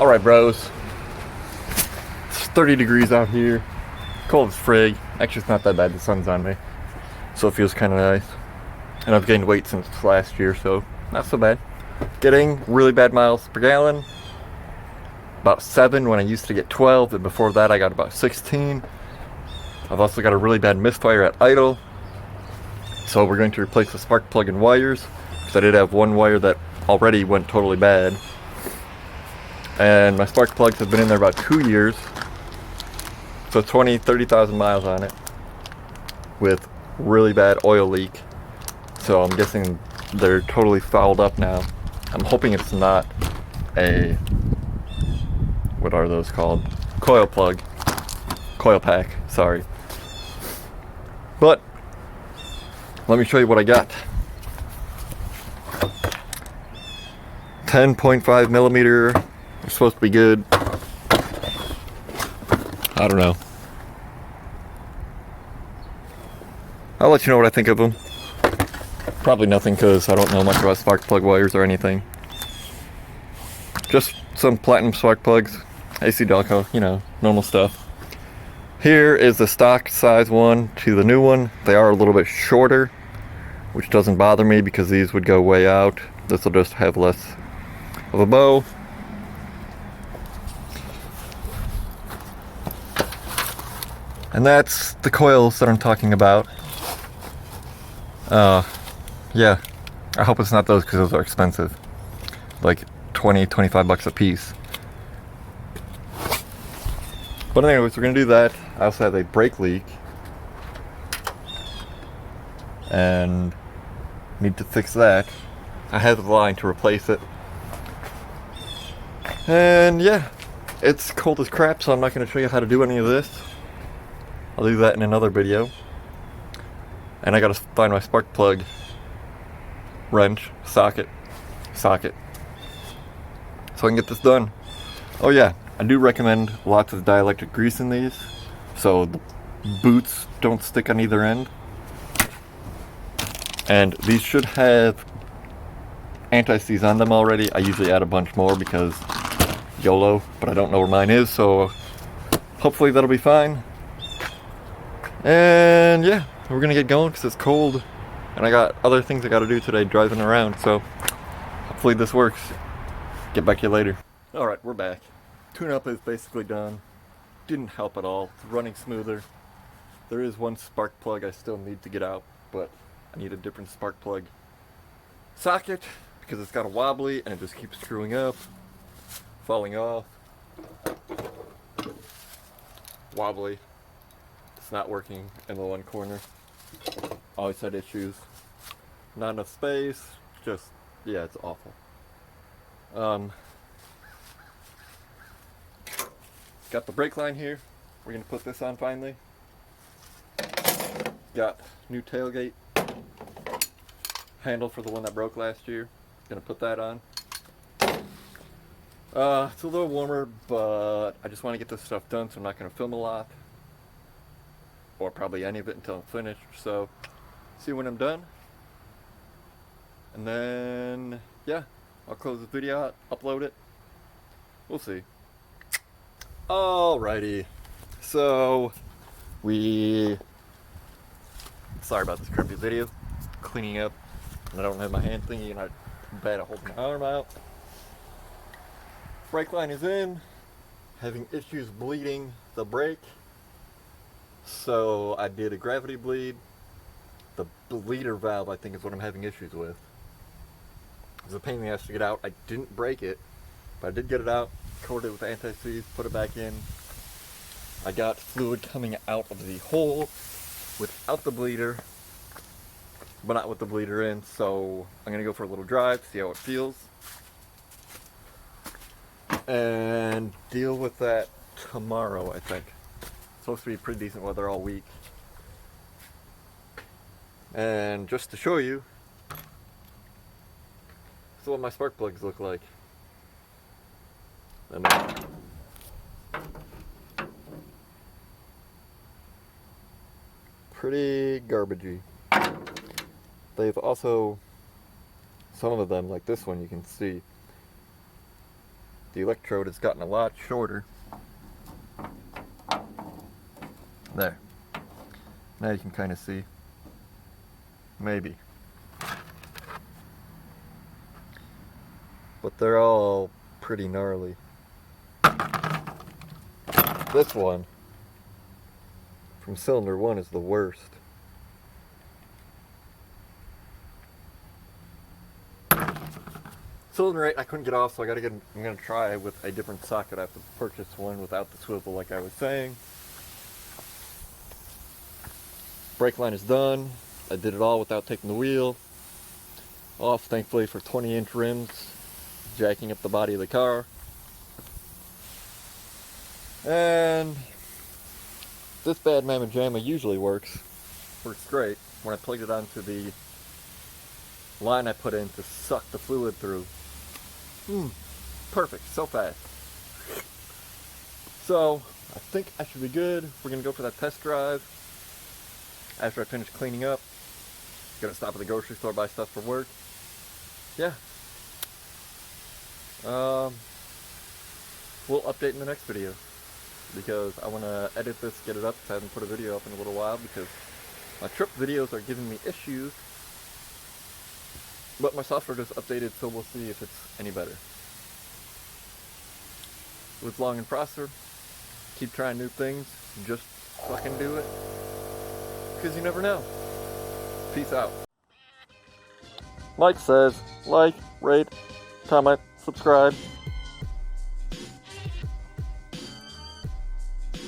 Alright, bros. It's 30 degrees out here. Cold as frig. Actually, it's not that bad. The sun's on me. So it feels kind of nice. And I've gained weight since last year, so not so bad. Getting really bad miles per gallon. About 7 when I used to get 12. And before that, I got about 16. I've also got a really bad misfire at idle. So we're going to replace the spark plug and wires. Because I did have one wire that already went totally bad. And my spark plugs have been in there about 2 years. So 30,000 miles on it. With really bad oil leak. So I'm guessing they're totally fouled up now. I'm hoping it's not a, what are those called? Coil plug. Coil pack, sorry. But, let me show you what I got. 10.5 millimeter. They're supposed to be good. I don't know. I'll let you know what I think of them. Probably nothing because I don't know much about spark plug wires or anything. Just some platinum spark plugs. AC Delco, you know, normal stuff. Here is the stock size one to the new one. They are a little bit shorter, which doesn't bother me because these would go way out. This will just have less of a bow. And that's the coils that I'm talking about. Yeah, I hope it's not those because those are expensive. Like 20-25 bucks a piece. But anyways, we're gonna do that. I also have a brake leak. And need to fix that. I have the line to replace it. And yeah, it's cold as crap, so I'm not gonna show you how to do any of this. I'll do that in another video. And I gotta find my spark plug wrench, socket, so I can get this done. Oh yeah, I do recommend lots of dielectric grease in these, so the boots don't stick on either end. And these should have anti-seize on them already. I usually add a bunch more because YOLO, but I don't know where mine is, so hopefully that'll be fine. And yeah, we're gonna get going because it's cold and I got other things I gotta do today driving around, so hopefully this works. Get back to you later. Alright, we're back. Tune-up is basically done. Didn't help at all. It's running smoother. There is one spark plug I still need to get out, but I need a different spark plug socket because it's got a wobbly and it just keeps screwing up, falling off. Wobbly. It's not working in the one corner. Always had issues. Not enough space. Just, yeah, it's awful. Got the brake line here. We're gonna put this on finally. Got new tailgate handle for the one that broke last year. Gonna put that on. It's a little warmer, but I just want to get this stuff done, so I'm not gonna film a lot. Or probably any of it until I'm finished, so see when I'm done. And then, yeah, I'll close the video out, upload it. We'll see. Alrighty, so sorry about this crappy video, cleaning up, and I don't have my hand thingy, and I'm bad at holding my arm out. Brake line is in, having issues bleeding the brake. So I did a gravity bleed. The bleeder valve, I think, is what I'm having issues with. It's a pain in the ass to get out. I didn't break it, but I did get it out, coated it with anti-seize, put it back in. I got fluid coming out of the hole without the bleeder, but not with the bleeder in, so I'm gonna go for a little drive, see how it feels, and deal with that tomorrow, I think. Supposed to be pretty decent weather all week. And just to show you, this is what my spark plugs look like. And pretty garbagey. They've also, some of them, like this one, you can see the electrode has gotten a lot shorter. There. Now you can kind of see. Maybe. But they're all pretty gnarly. This one from cylinder 1 is the worst. Cylinder 8 I couldn't get off, so I'm gonna try with a different socket. I have to purchase one without the swivel like I was saying. Brake line is done. I did it all without taking the wheel off, thankfully, for 20-inch rims, jacking up the body of the car. And this bad mamma jamma usually works great when I plugged it onto the line I put in to suck the fluid through. Perfect, so fast. So I think I should be good. We're gonna go for that test drive after I finish cleaning up. Gonna stop at the grocery store, buy stuff for work. Yeah. We'll update in the next video, because I want to edit this, get it up, because I haven't put a video up in a little while because my trip videos are giving me issues. But my software just updated, so we'll see if it's any better. Live long and prosper. Keep trying new things. Just fucking do it. Because you never know. Peace out. Mike says, like, rate, comment, subscribe.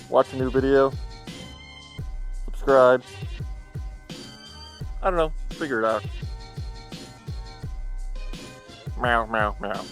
Watch a new video. Subscribe. I don't know. Figure it out. Meow, meow, meow.